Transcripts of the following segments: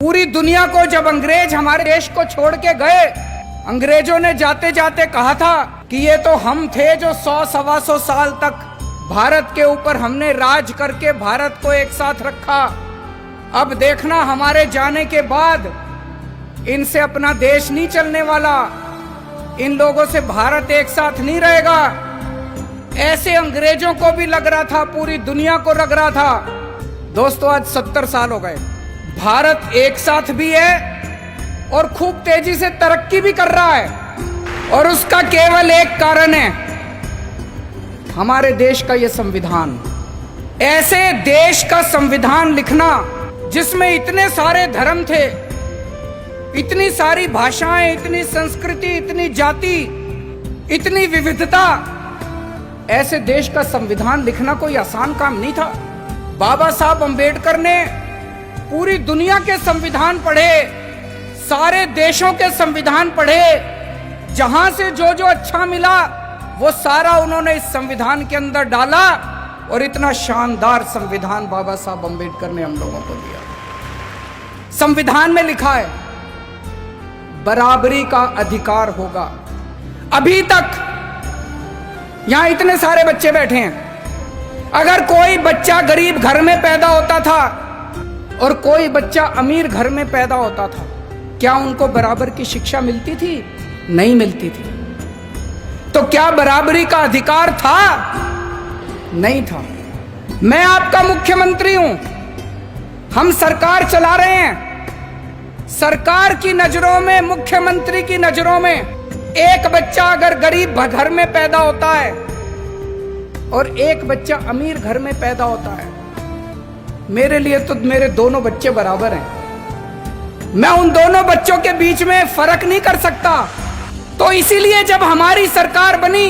पूरी दुनिया को जब अंग्रेज हमारे देश को छोड़ के गए, अंग्रेजों ने जाते जाते कहा था कि ये तो हम थे जो 100-125 साल तक भारत के ऊपर हमने राज करके भारत को एक साथ रखा। अब देखना हमारे जाने के बाद इनसे अपना देश नहीं चलने वाला, इन लोगों से भारत एक साथ नहीं रहेगा। ऐसे अंग्रेजों को भी लग रहा था, पूरी दुनिया को लग रहा था। दोस्तों आज 70 साल हो गए, भारत एक साथ भी है और खूब तेजी से तरक्की भी कर रहा है, और उसका केवल एक कारण है, हमारे देश का ये संविधान। ऐसे देश का संविधान लिखना जिसमें इतने सारे धर्म थे, इतनी सारी भाषाएं, इतनी संस्कृति, इतनी जाति, इतनी विविधता, ऐसे देश का संविधान लिखना कोई आसान काम नहीं था। बाबा साहब अंबेडकर ने पूरी दुनिया के संविधान पढ़े, सारे देशों के संविधान पढ़े, जहां से जो जो अच्छा मिला वो सारा उन्होंने इस संविधान के अंदर डाला, और इतना शानदार संविधान बाबा साहब अंबेडकर ने हम लोगों को दिया। संविधान में लिखा है बराबरी का अधिकार होगा। अभी तक यहां इतने सारे बच्चे बैठे हैं, अगर कोई बच्चा गरीब घर में पैदा होता था और कोई बच्चा अमीर घर में पैदा होता था, क्या उनको बराबर की शिक्षा मिलती थी? नहीं मिलती थी। तो क्या बराबरी का अधिकार था? नहीं था। मैं आपका मुख्यमंत्री हूं, हम सरकार चला रहे हैं। सरकार की नजरों में, मुख्यमंत्री की नजरों में, एक बच्चा अगर गरीब घर में पैदा होता है और एक बच्चा अमीर घर में पैदा होता है, मेरे लिए तो मेरे दोनों बच्चे बराबर हैं। मैं उन दोनों बच्चों के बीच में फर्क नहीं कर सकता। तो इसीलिए जब हमारी सरकार बनी,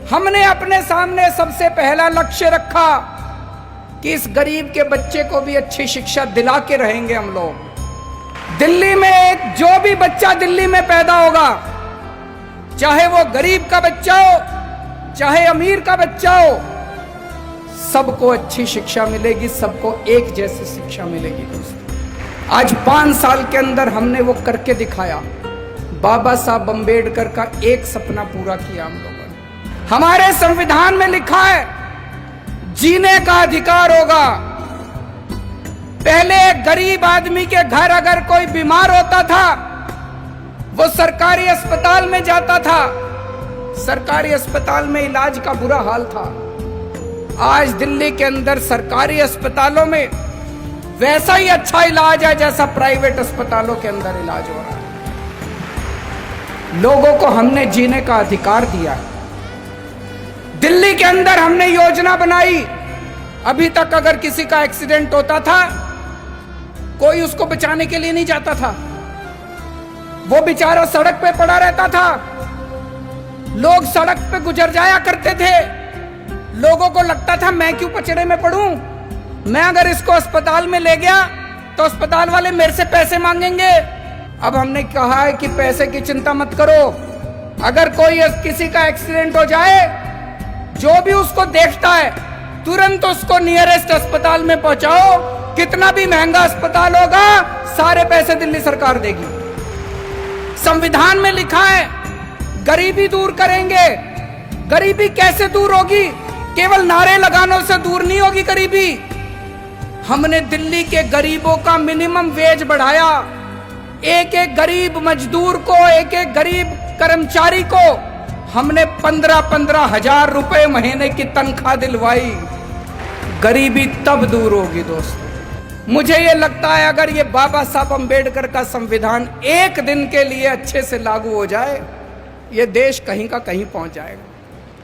हमने अपने सामने सबसे पहला लक्ष्य रखा कि इस गरीब के बच्चे को भी अच्छी शिक्षा दिला के रहेंगे हम लोग। दिल्ली में जो भी बच्चा दिल्ली में पैदा होगा, चाहे वो गरीब का बच्चा हो, चाहे अमीर का बच्चा हो, सबको अच्छी शिक्षा मिलेगी, सबको एक जैसी शिक्षा मिलेगी। दोस्तों आज 5 साल के अंदर हमने वो करके दिखाया। बाबा साहब अंबेडकर का एक सपना पूरा किया हम लोगों ने। हमारे संविधान में लिखा है जीने का अधिकार होगा। पहले गरीब आदमी के घर अगर कोई बीमार होता था, वो सरकारी अस्पताल में जाता था, सरकारी अस्पताल में इलाज का बुरा हाल था। आज दिल्ली के अंदर सरकारी अस्पतालों में वैसा ही अच्छा इलाज है जैसा प्राइवेट अस्पतालों के अंदर इलाज हो रहा है। लोगों को हमने जीने का अधिकार दिया है। दिल्ली के अंदर हमने योजना बनाई, अभी तक अगर किसी का एक्सीडेंट होता था, कोई उसको बचाने के लिए नहीं जाता था, वो बेचारा सड़क पे पड़ा रहता था। लोग सड़क पे गुजर जाया करते थे, लोगों को लगता था मैं क्यों पचड़े में पड़ूं, मैं अगर इसको अस्पताल में ले गया तो अस्पताल वाले मेरे से पैसे मांगेंगे। अब हमने कहा है कि पैसे की चिंता मत करो, अगर कोई किसी का एक्सीडेंट हो जाए, जो भी उसको देखता है तुरंत उसको नियरेस्ट अस्पताल में पहुंचाओ। कितना भी महंगा अस्पताल होगा, सारे पैसे दिल्ली सरकार देगी। संविधान में लिखा है गरीबी दूर करेंगे। गरीबी कैसे दूर होगी? केवल नारे लगाने से दूर नहीं होगी गरीबी। हमने दिल्ली के गरीबों का मिनिमम वेज बढ़ाया। एक एक गरीब मजदूर को, एक एक गरीब कर्मचारी को हमने 15-15 हजार रुपए महीने की तनख्वाह दिलवाई। गरीबी तब दूर होगी दोस्तों। मुझे ये लगता है अगर ये बाबा साहब अंबेडकर का संविधान एक दिन के लिए अच्छे से लागू हो जाए, ये देश कहीं का कहीं पहुंच जाएगा।